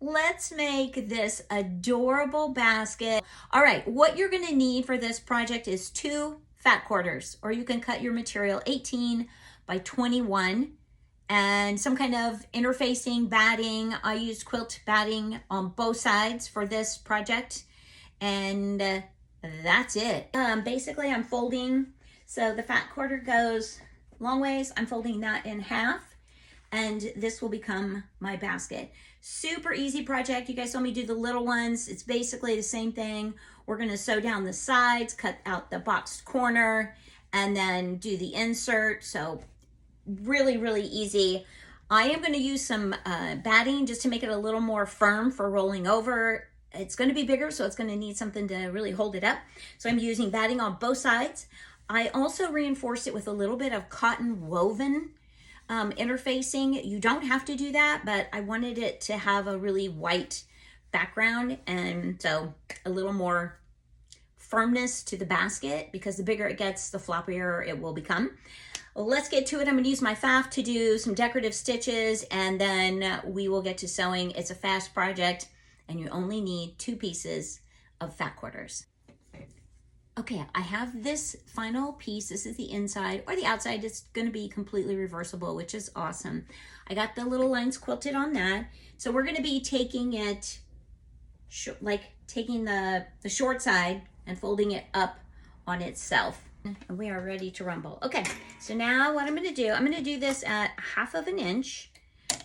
Let's make this adorable basket. All right, what you're gonna need for this project is 2 fat quarters, or you can cut your material 18 by 21, and some kind of interfacing batting. I used quilt batting on both sides for this project, and that's it. Basically, I'm folding, so the fat quarter goes long ways. I'm folding that in half, and this will become my basket. Super easy project. You guys saw me do the little ones. It's basically the same thing. We're gonna sew down the sides, cut out the boxed corner, and then do the insert. So really, really easy. I am gonna use some batting just to make it a little more firm for rolling over. It's gonna be bigger, so it's gonna need something to really hold it up. So I'm using batting on both sides. I also reinforced it with a little bit of cotton woven interfacing. You don't have to do that, but I wanted it to have a really white background, and so a little more firmness to the basket, because the bigger it gets, the floppier it will become. Well, let's get to it. I'm going to use my FAF to do some decorative stitches, and then we will get to sewing. It's a fast project, and you only need 2 pieces of fat quarters. Okay, I have this final piece. This is the inside, or the outside. It's going to be completely reversible, which is awesome. I got the little lines quilted on that. So we're going to be taking it, like taking the short side and folding it up on itself. And we are ready to rumble. Okay, so now what I'm going to do, I'm going to do this at 1/2 inch.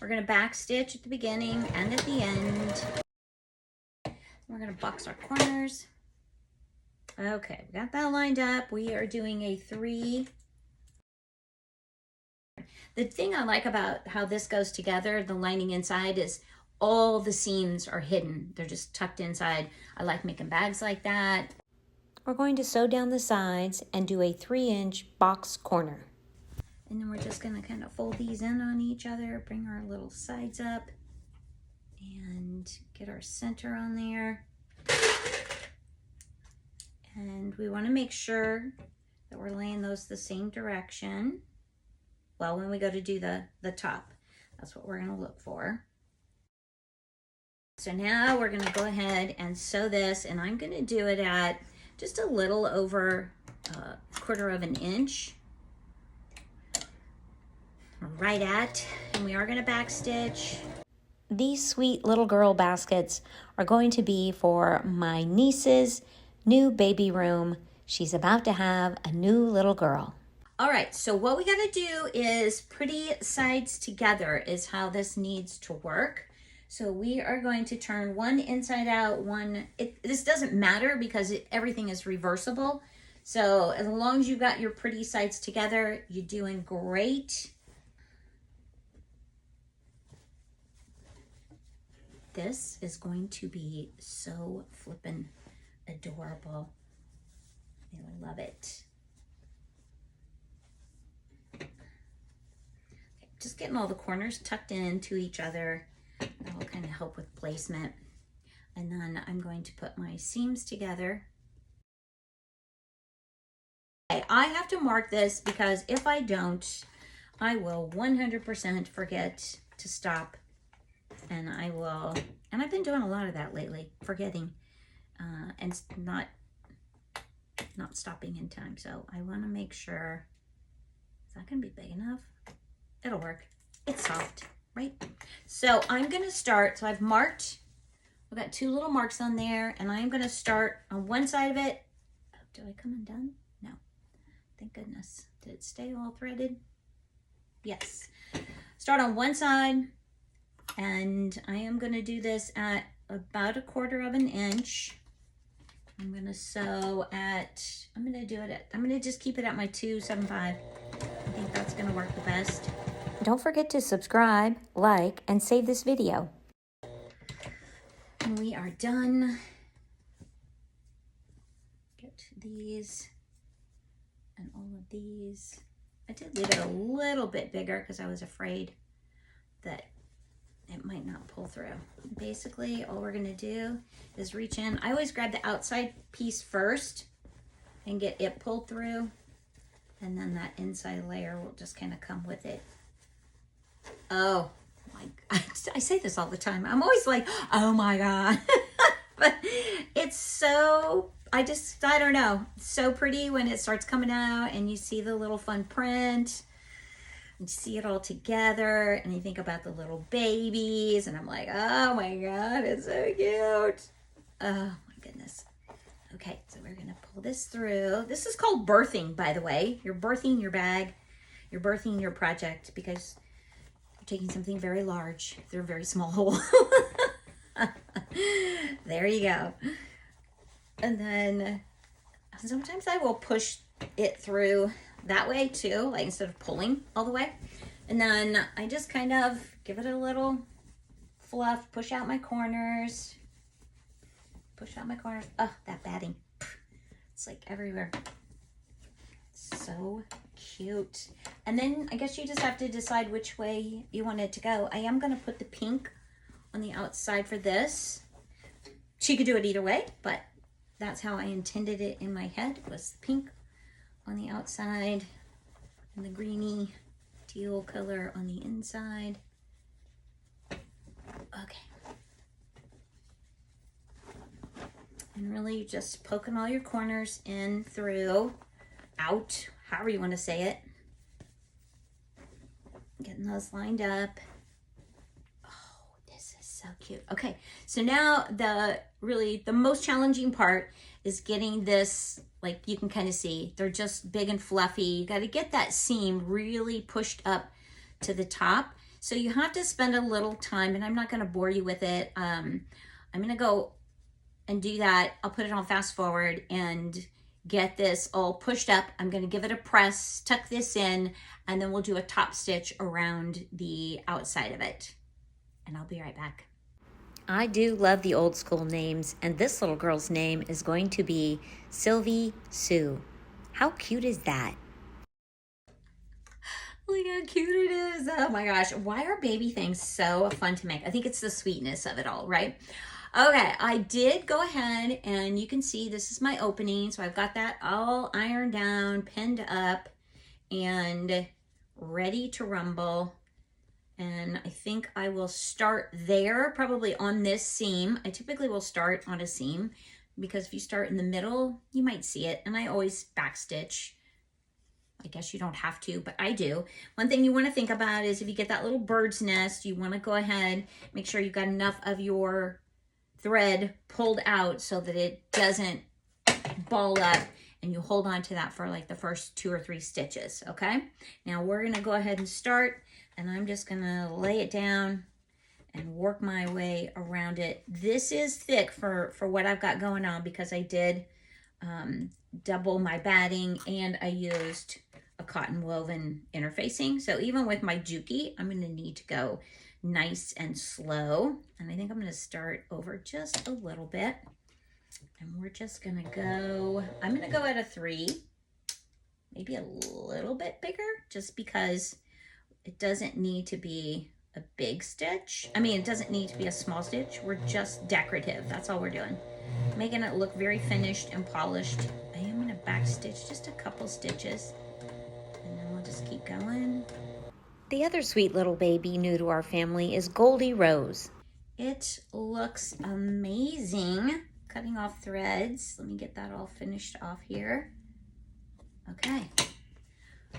We're going to back stitch at the beginning and at the end. We're going to box our corners. Okay, we got that lined up. We are doing a 3. The thing I like about how this goes together, the lining inside, is all the seams are hidden. They're just tucked inside. I like making bags like that. We're going to sew down the sides and do a 3-inch box corner. And then we're just going to kind of fold these in on each other, bring our little sides up, and get our center on there. And we want to make sure that we're laying those the same direction. Well, when we go to do the top, that's what we're going to look for. So now we're going to go ahead and sew this, and I'm going to do it at just a little over 1/4 inch. Right at, and we are going to back stitch. These sweet little girl baskets are going to be for my niece's new baby room. She's about to have a new little girl. All right, so what we got to do is pretty sides together is how this needs to work. So we are going to turn one inside out, one, this doesn't matter because everything is reversible. So as long as you got your pretty sides together, you're doing great. This is going to be so flippin' adorable. I love it. Okay, just getting all the corners tucked into each other. That will kind of help with placement. And then I'm going to put my seams together. Okay, I have to mark this because if I don't, I will 100% forget to stop. And and I've been doing a lot of that lately, forgetting and not stopping in time. So I want to make sure, is that going to be big enough? It'll work. It's soft, right? So I'm going to start, so I've marked, I've got 2 little marks on there, and I'm going to start on one side of it. Oh, did I come undone? No. Thank goodness. Did it stay all threaded? Yes. Start on one side, and I am going to do this at about 1/4 inch. I'm going to sew at, I'm going to just keep it at my 275. I think that's going to work the best. Don't forget to subscribe, like, and save this video. And we are done. Get these and all of these. I did leave it a little bit bigger because I was afraid that it might not pull through. Basically, all we're gonna do is reach in. I always grab the outside piece first and get it pulled through, and then that inside layer will just kind of come with it. Oh my I say this all the time. I'm always like, oh my God. But it's so, I don't know. It's so pretty when it starts coming out and you see the little fun print. You see it all together and you think about the little babies and I'm like, oh my God, it's so cute. Oh my goodness. Okay, so we're gonna pull this through. This is called birthing, by the way. You're birthing your bag. You're birthing your project because you're taking something very large through a very small hole. There you go. And then sometimes I will push it through that way too, like instead of pulling all the way. And then I just kind of give it a little fluff, push out my corners. Push out my corners. Oh, that batting. It's like everywhere. So cute. And then I guess you just have to decide which way you want it to go. I am going to put the pink on the outside for this. She could do it either way, but that's how I intended it in my head, was pink on the outside and the greeny teal color on the inside. Okay. And really just poking all your corners in, through, out, however you want to say it. Getting those lined up. Oh, this is so cute. Okay, so now the most challenging part is getting this, like you can kind of see, they're just big and fluffy. You got to get that seam really pushed up to the top. So you have to spend a little time, and I'm not going to bore you with it. I'm going to go and do that. I'll put it on fast forward and get this all pushed up. I'm going to give it a press, tuck this in, and then we'll do a top stitch around the outside of it. And I'll be right back. I do love the old school names, and this little girl's name is going to be Sylvie Sue. How cute is that? Look how cute it is. Oh my gosh. Why are baby things so fun to make? I think it's the sweetness of it all, right? Okay, I did go ahead and you can see this is my opening. So I've got that all ironed down, pinned up, and ready to rumble. And I think I will start there, probably on this seam. I typically will start on a seam because if you start in the middle, you might see it. And I always backstitch. I guess you don't have to, but I do. One thing you want to think about is if you get that little bird's nest, you want to go ahead, make sure you've got enough of your thread pulled out so that it doesn't ball up, and you hold on to that for like the first 2 or 3 stitches, okay? Now we're gonna go ahead and start, and I'm just gonna lay it down and work my way around it. This is thick for what I've got going on because I did double my batting and I used a cotton woven interfacing. So even with my Juki, I'm gonna need to go nice and slow. And I think I'm gonna start over just a little bit. And we're just gonna go, I'm gonna go at a 3, maybe a little bit bigger, just because it doesn't need to be a big stitch. I mean, it doesn't need to be a small stitch. We're just decorative. That's all we're doing. Making it look very finished and polished. I am gonna back stitch just a couple stitches, and then we'll just keep going. The other sweet little baby new to our family is Goldie Rose. It looks amazing. Cutting off threads. Let me get that all finished off here. Okay.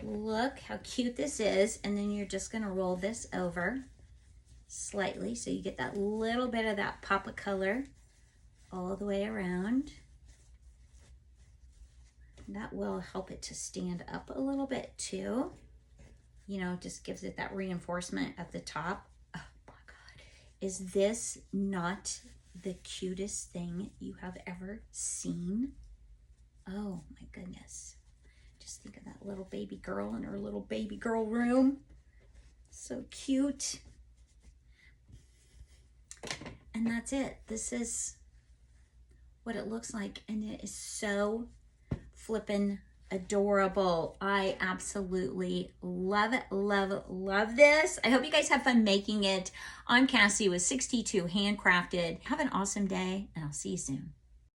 Look how cute this is. And then you're just going to roll this over slightly so you get that little bit of that pop of color all the way around. That will help it to stand up a little bit too. You know, just gives it that reinforcement at the top. Oh my God. Is this not the cutest thing you have ever seen? Oh my goodness. Just think of that little baby girl in her little baby girl room. So cute. And that's it. This is what it looks like. And it is so flippin' adorable. I absolutely love it, love, love this. I hope you guys have fun making it. I'm Cassie with 62 Handcrafted. Have an awesome day, and I'll see you soon.